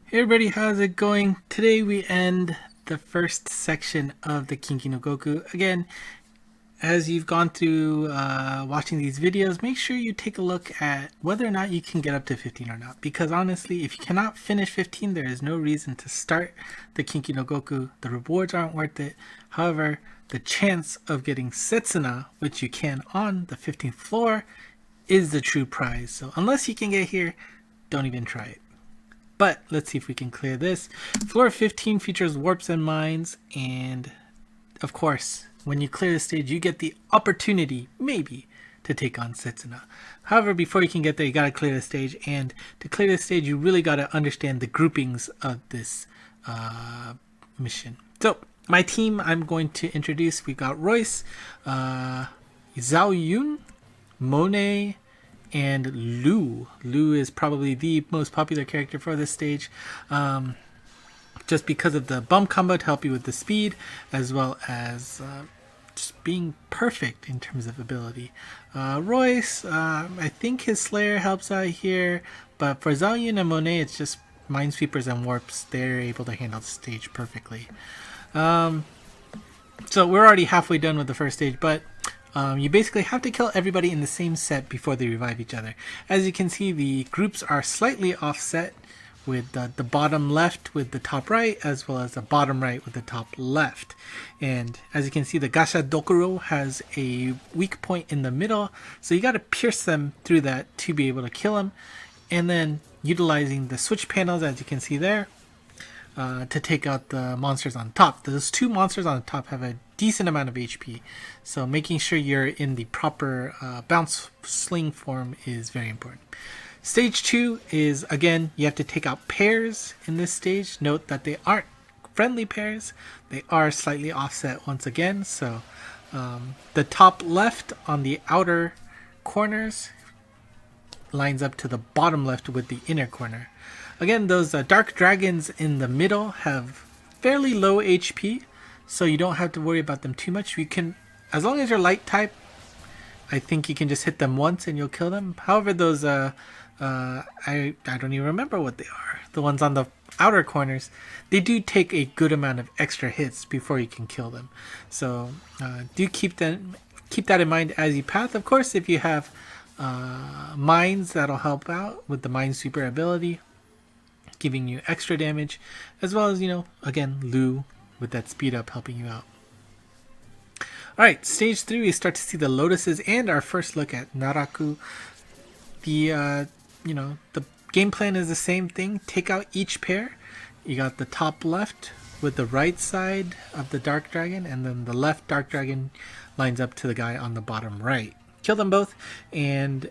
Hey everybody, how's it going? Today we end the first section of the Kinki no Goku. Again, as you've gone through watching these videos, make sure you take a look at whether or not you can get up to 15 or not. Because honestly, if you cannot finish 15, there is no reason to start the Kinki no Goku. The rewards aren't worth it. However, the chance of getting Setsuna, which you can on the 15th floor, is the true prize. So unless you can get here, don't even try it. But let's see if we can clear this. Floor 15 features warps and mines, and of course, when you clear the stage, you get the opportunity, maybe, to take on Setsuna. However, before you can get there, you gotta clear the stage, and to clear the stage, you really gotta understand the groupings of this mission. So, my team I'm going to introduce, we've got Royce, Zhao Yun, Monet, and Lu. Lu is probably the most popular character for this stage, just because of the bump combo to help you with the speed, as well as just being perfect in terms of ability. Royce, I think his Slayer helps out here, but for Zhao Yun and Monet, it's just Minesweepers and Warps. They're able to handle the stage perfectly. So we're already halfway done with the first stage, but you basically have to kill everybody in the same set before they revive each other. As you can see, the groups are slightly offset, with the bottom left with the top right, as well as the bottom right with the top left. And as you can see, the Gasha Dokuro has a weak point in the middle, so you got to pierce them through that to be able to kill them. And then utilizing the switch panels, as you can see there, to take out the monsters on top. Those two monsters on the top have a decent amount of HP, so making sure you're in the proper bounce sling form is very important. Stage 2 is, again, you have to take out pairs in this stage. Note that they aren't friendly pairs, they are slightly offset once again, so the top left on the outer corners lines up to the bottom left with the inner corner. Again, those dark dragons in the middle have fairly low HP, so you don't have to worry about them too much. You can, as long as you're light type, I think you can just hit them once and you'll kill them. However, those I don't even remember what they are. The ones on the outer corners, they do take a good amount of extra hits before you can kill them. So do keep that in mind as you path. Of course, if you have mines, that'll help out with the Minesweeper ability, giving you extra damage, as well as, again, Lu with that speed up helping you out. Alright, stage 3, we start to see the lotuses and our first look at Naraku. The game plan is the same thing. Take out each pair. You got the top left with the right side of the dark dragon, and then the left dark dragon lines up to the guy on the bottom right. Kill them both and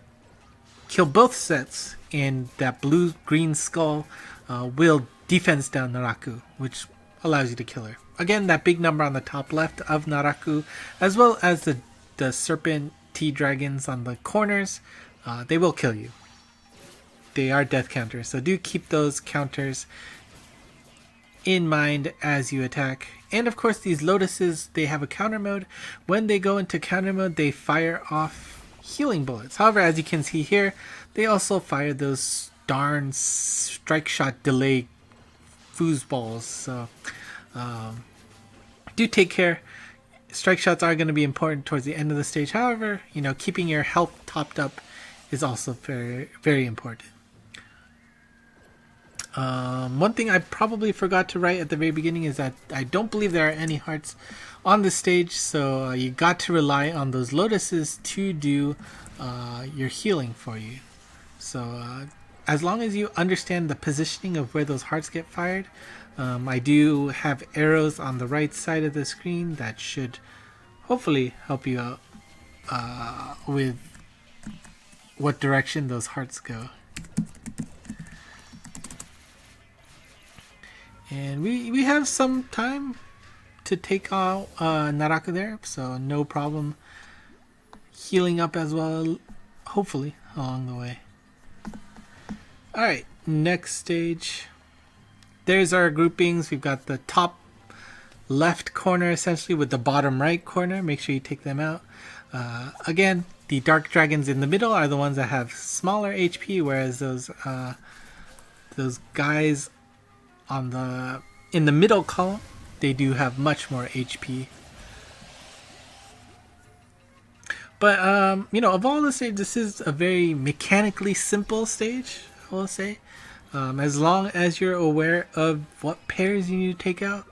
kill both sets, and that blue-green skull will defense down Naraku, which allows you to kill her. Again, that big number on the top left of Naraku, as well as the serpent T-dragons on the corners, they will kill you. They are death counters, so do keep those counters in mind as you attack. And of course, these lotuses, they have a counter mode. When they go into counter mode, they fire off healing bullets. However, as you can see here, they also fire those darn strike shot delay foosballs. So do take care. Strike shots are going to be important towards the end of the stage. However, keeping your health topped up is also very, very important. One thing I probably forgot to write at the very beginning is that I don't believe there are any hearts on the stage, so you got to rely on those lotuses to do your healing for you. So as long as you understand the positioning of where those hearts get fired, I do have arrows on the right side of the screen that should hopefully help you out with what direction those hearts go. And we have some time to take out Naraku there, so no problem healing up as well, hopefully, along the way. Alright, next stage. There's our groupings. We've got the top left corner essentially with the bottom right corner. Make sure you take them out. Again, the dark dragons in the middle are the ones that have smaller HP, whereas those guys in the middle column, they do have much more HP. But of all the stages, this is a very mechanically simple stage, I will say. As long as you're aware of what pairs you need to take out,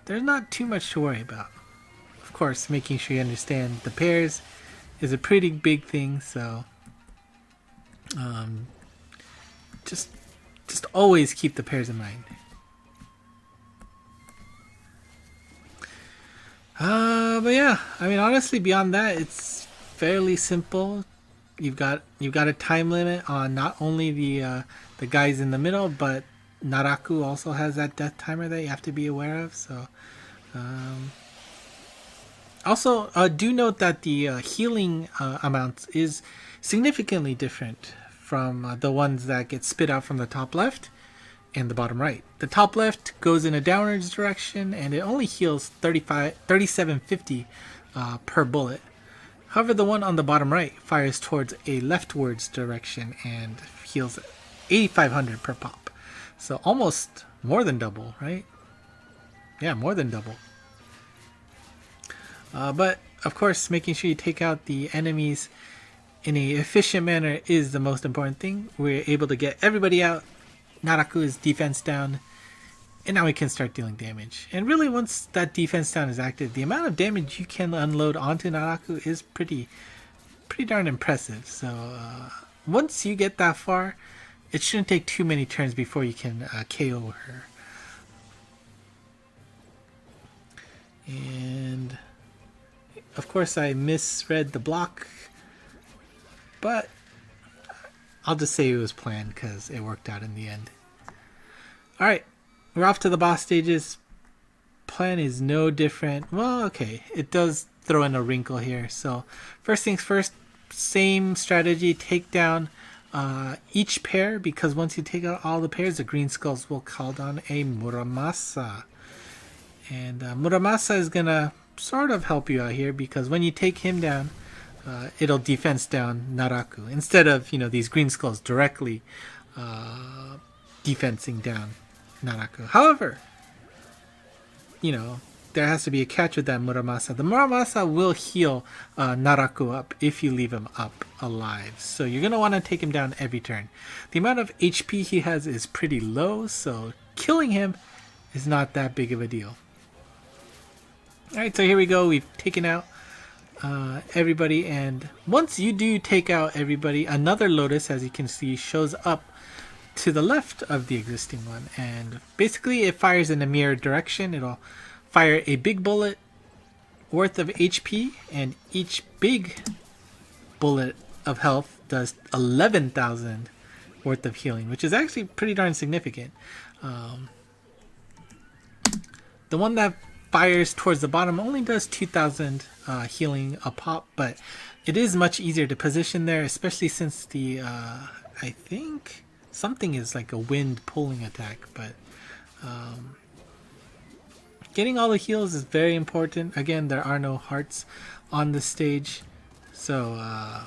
there's not too much to worry about. Of course, making sure you understand the pairs is a pretty big thing, so just always keep the pairs in mind. But yeah, I mean, honestly, beyond that, it's fairly simple. You've got a time limit on not only the guys in the middle, but Naraku also has that death timer that you have to be aware of. So, also do note that the healing amounts is significantly different from the ones that get spit out from the top left and the bottom right. The top left goes in a downwards direction and it only heals 3750 per bullet. However, the one on the bottom right fires towards a leftwards direction and heals 8500 per pop. So almost more than double, right? Yeah, more than double. But of course, making sure you take out the enemies in a efficient manner is the most important thing. We're able to get everybody out. Naraku's defense down, and now we can start dealing damage. And really, once that defense down is active, the amount of damage you can unload onto Naraku is pretty darn impressive. So once you get that far, it shouldn't take too many turns before you can KO her. And of course, I misread the block, but I'll just say it was planned because it worked out in the end. Alright, we're off to the boss stages. Plan is no different. Well, okay, it does throw in a wrinkle here. So, first things first, same strategy, take down each pair, because once you take out all the pairs, the green skulls will call down a Muramasa. And Muramasa is going to sort of help you out here, because when you take him down, it'll defense down Naraku, instead of, these green skulls directly defensing down Naraku. However, there has to be a catch with that Muramasa. The Muramasa will heal Naraku up if you leave him up alive. So you're going to want to take him down every turn. The amount of HP he has is pretty low, so killing him is not that big of a deal. Alright, so here we go. We've taken out everybody, and once you do take out everybody, another lotus, as you can see, shows up to the left of the existing one, and basically it fires in a mirror direction. It'll fire a big bullet worth of HP, and each big bullet of health does 11,000 worth of healing, which is actually pretty darn significant. The one that fires towards the bottom only does 2,000 healing a pop, but it is much easier to position there, especially since the I think something is like a wind pulling attack, but getting all the heals is very important. Again, there are no hearts on the stage, so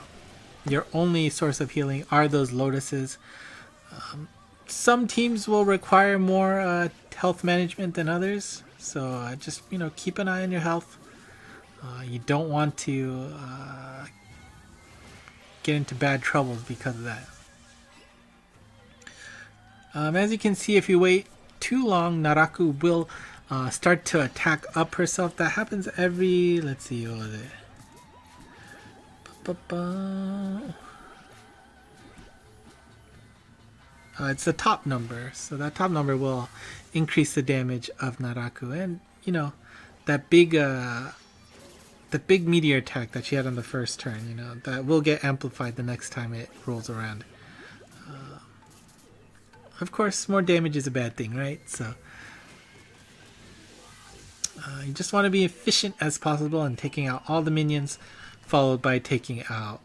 your only source of healing are those lotuses. Some teams will require more health management than others, so just keep an eye on your health. You don't want to get into bad troubles because of that. As you can see, if you wait too long, Naraku will start to attack up herself. That happens every, let's see, what was it? It's the top number, so that top number will increase the damage of Naraku, and that big meteor attack that she had on the first turn, that will get amplified the next time it rolls around. Of course, more damage is a bad thing, right? So you just want to be efficient as possible in taking out all the minions, followed by taking out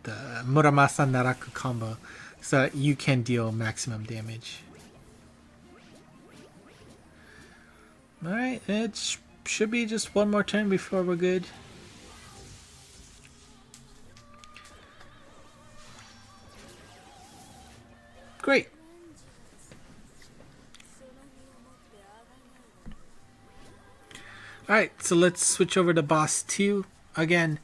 the Muramasa Naraku combo, so that you can deal maximum damage. Alright, it should be just one more turn before we're good. Great. Alright, so let's switch over to boss 2. Again,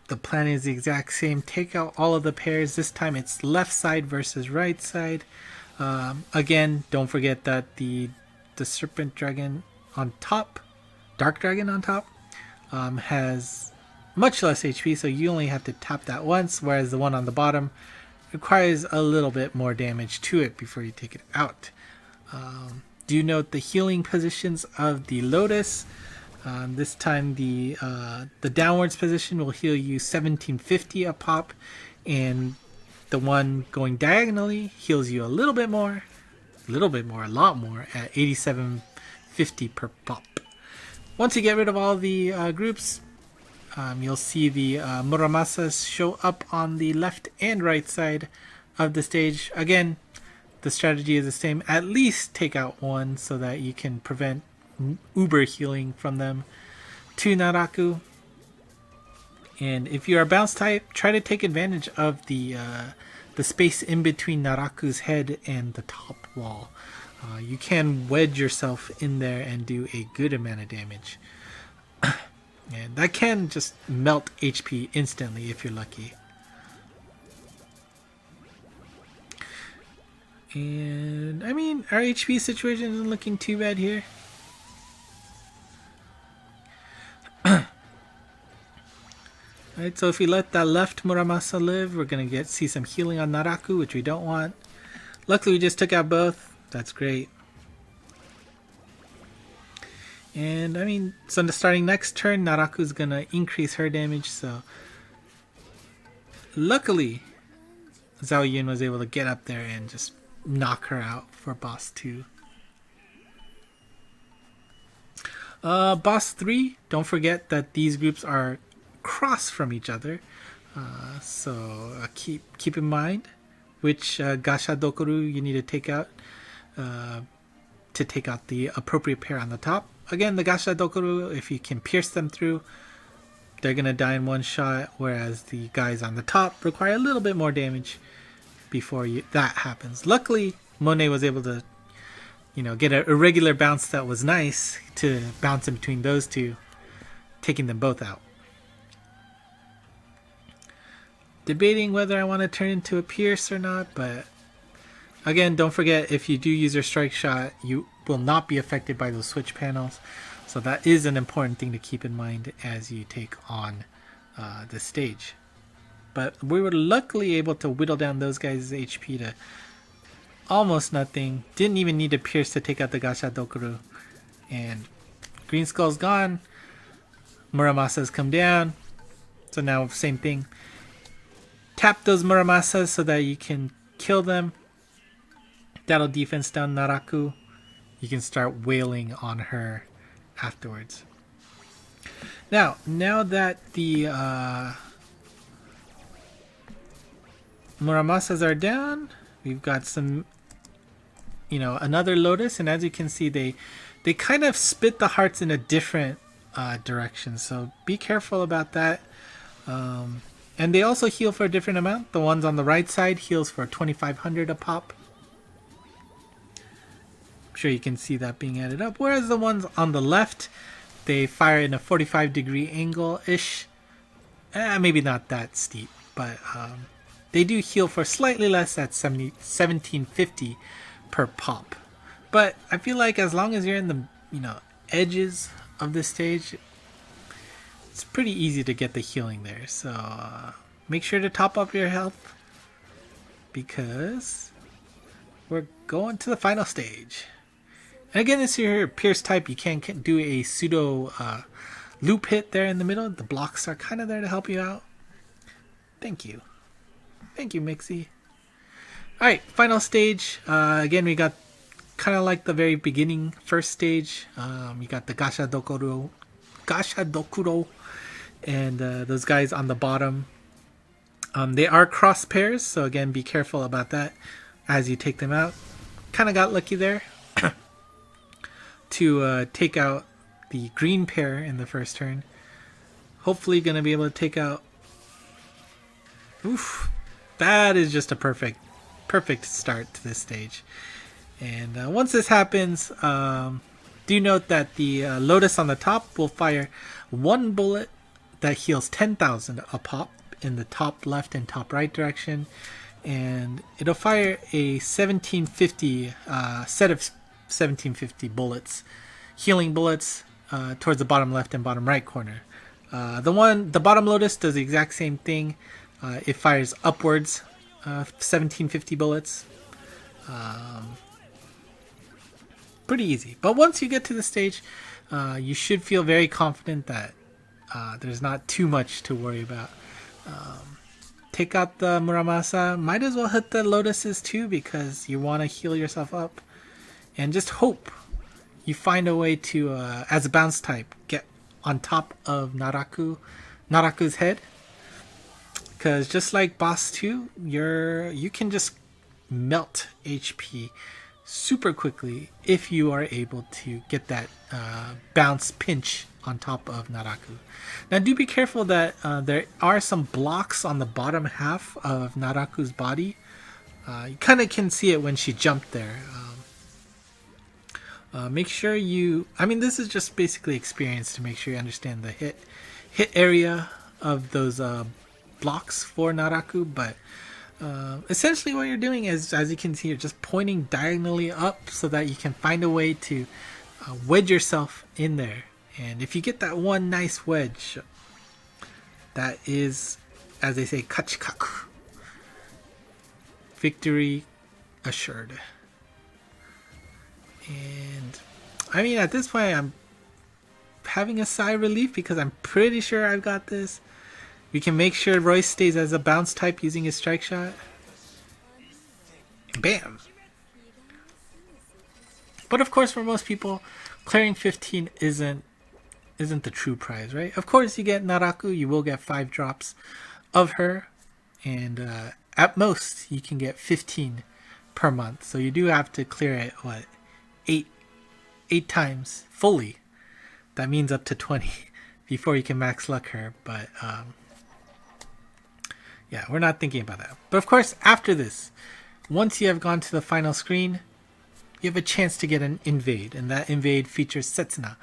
the plan is the exact same. Take out all of the pairs. This time it's left side versus right side. Again, don't forget that the serpent dragon on top, dark dragon on top, has much less HP, so you only have to tap that once, whereas the one on the bottom requires a little bit more damage to it before you take it out. Do note the healing positions of the lotus. This time the downwards position will heal you 1750 a pop, and the one going diagonally heals you a little bit more, a lot more at 8750 per pop. Once you get rid of all the groups, you'll see the Muramasas show up on the left and right side of the stage. Again, the strategy is the same. At least take out one so that you can prevent uber healing from them. 2 Naraku. And if you are bounce type, try to take advantage of the space in between Naraku's head and the top wall. You can wedge yourself in there and do a good amount of damage. And that can just melt HP instantly if you're lucky. And I mean, our HP situation isn't looking too bad here. Alright, so if we let that left Muramasa live, we're going to see some healing on Naraku, which we don't want. Luckily we just took out both. That's great. And I mean, so starting next turn, Naraku's going to increase her damage, so luckily Zhao Yun was able to get up there and just knock her out for boss 2. Boss 3, don't forget that these groups are cross from each other, so keep in mind which Gasha Dokoru you need to take out to take out the appropriate pair on the top. Again, the Gasha Dokoru, if you can pierce them through, they're gonna die in one shot, whereas the guys on the top require a little bit more damage before that happens. Luckily, Monet was able to, get a regular bounce that was nice to bounce in between those two, taking them both out. Debating whether I want to turn into a pierce or not, but again, don't forget, if you do use your strike shot, you will not be affected by those switch panels. So that is an important thing to keep in mind as you take on the stage. But we were luckily able to whittle down those guys' HP to almost nothing. Didn't even need to pierce to take out the Gasha Dokuru. And Green Skull's gone. Muramasa's come down. So now same thing. Tap those Muramasas so that you can kill them. That'll defense down Naraku. You can start wailing on her afterwards. Now that the Muramasas are down, we've got some, another Lotus, and as you can see, they kind of spit the hearts in a different direction. So be careful about that. And they also heal for a different amount. The ones on the right side heals for 2,500 a pop. I'm sure you can see that being added up. Whereas the ones on the left, they fire in a 45-degree angle-ish. Maybe not that steep, but they do heal for slightly less at 1750 per pop. But I feel like as long as you're in the edges of this stage, it's pretty easy to get the healing there. So make sure to top up your health, because we're going to the final stage. And again, this is your Pierce type. You can't do a pseudo loop hit there in the middle. The blocks are kind of there to help you out. Thank you. Thank you, Mixie. Alright, final stage. Again, we got kind of like the very beginning first stage. You got the Gasha Dokuro, and those guys on the bottom. They are cross pairs, so again, be careful about that as you take them out. Kind of got lucky there to take out the green pair in the first turn. Hopefully going to be able to take out... Oof. That is just a perfect start to this stage. And once this happens, Do note that the Lotus on the top will fire one bullet that heals 10,000 a pop in the top left and top right direction, and it'll fire a 1750 set of 1750 bullets, healing bullets, towards the bottom left and bottom right corner. The bottom Lotus does the exact same thing. It fires upwards, 1750 bullets. Pretty easy. But once you get to the stage, you should feel very confident that there's not too much to worry about. Take out the Muramasa. Might as well hit the Lotuses too, because you want to heal yourself up. And just hope you find a way to, as a bounce type, get on top of Naraku's head. Because just like boss 2, you can just melt HP super quickly if you are able to get that bounce pinch on top of Naraku. Now do be careful that there are some blocks on the bottom half of Naraku's body. You kind of can see it when she jumped there. Make sure you, this is just basically experience to make sure you understand the hit area of those blocks for Naraku, but essentially what you're doing is, as you can see, you're just pointing diagonally up so that you can find a way to wedge yourself in there. And if you get that one nice wedge, that is, as they say, kachikaku. Victory assured. And at this point I'm having a sigh of relief because I'm pretty sure I've got this. We can make sure Royce stays as a bounce type using his strike shot. Bam! But of course, for most people, clearing 15 isn't the true prize, right? Of course, you get Naraku, you will get 5 drops of her, and at most, you can get 15 per month. So you do have to clear it, what, 8 times fully. That means up to 20 before you can max luck her, but yeah, we're not thinking about that. But of course, after this, once you have gone to the final screen, you have a chance to get an invade, and that invade features Setsuna.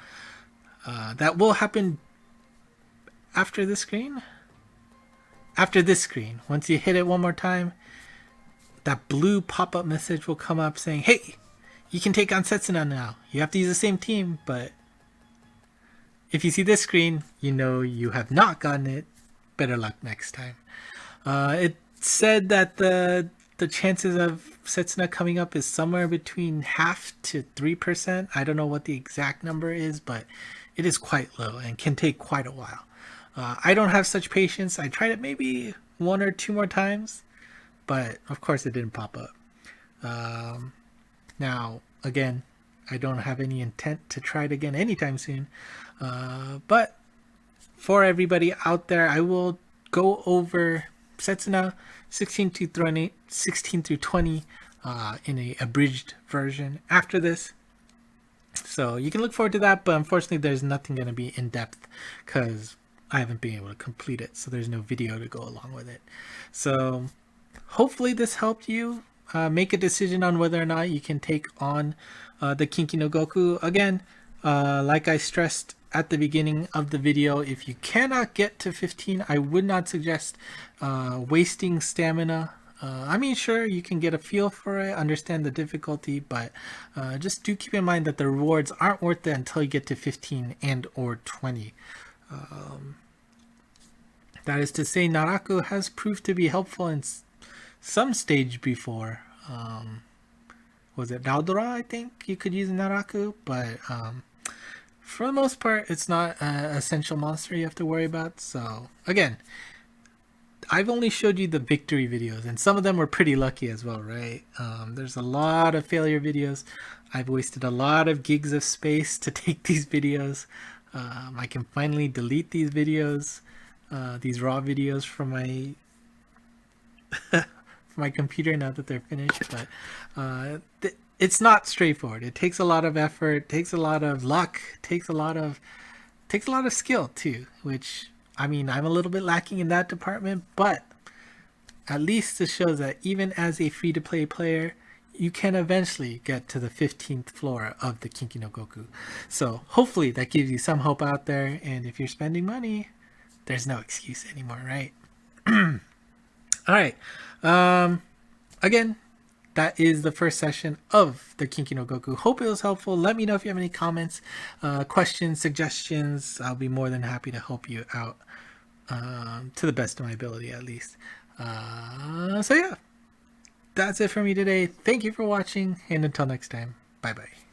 That will happen after this screen. After this screen, once you hit it one more time, that blue pop-up message will come up saying, hey, you can take on Setsuna now. You have to use the same team, but if you see this screen, you know you have not gotten it. Better luck next time. It said that the chances of Setsuna coming up is somewhere between 0.5% to 3%. I don't know what the exact number is, but it is quite low and can take quite a while. I don't have such patience. I tried it maybe 1 or 2 more times, but of course it didn't pop up. Now, again, I don't have any intent to try it again anytime soon. But for everybody out there, I will go over Setsuna 16 through 20 in a abridged version after this. So you can look forward to that, but unfortunately there's nothing going to be in depth because I haven't been able to complete it, so there's no video to go along with it. So hopefully this helped you make a decision on whether or not you can take on the Kinki no Goku. Again, like I stressed at the beginning of the video, if you cannot get to 15, I would not suggest wasting stamina. Sure, you can get a feel for it, understand the difficulty, but just do keep in mind that the rewards aren't worth it until you get to 15 and or 20. That is to say, Naraku has proved to be helpful in some stage before. Was it Daudora? I think you could use Naraku, but for the most part, it's not an essential monster you have to worry about. So again, I've only showed you the victory videos, and some of them were pretty lucky as well, right? There's a lot of failure videos. I've wasted a lot of gigs of space to take these videos. I can finally delete these videos, these raw videos from my from my computer now that they're finished. But it's not straightforward. It takes a lot of effort, takes a lot of luck, takes a lot of skill too, which I'm a little bit lacking in that department, but at least this shows that even as a free-to-play player, you can eventually get to the 15th floor of the Kinki no Goku. So hopefully that gives you some hope out there. And if you're spending money, there's no excuse anymore, right? All right. Again, that is the first session of the Kinki no Goku. Hope it was helpful. Let me know if you have any comments, questions, suggestions. I'll be more than happy to help you out to the best of my ability, at least. So yeah, that's it for me today. Thank you for watching, and until next time, bye bye.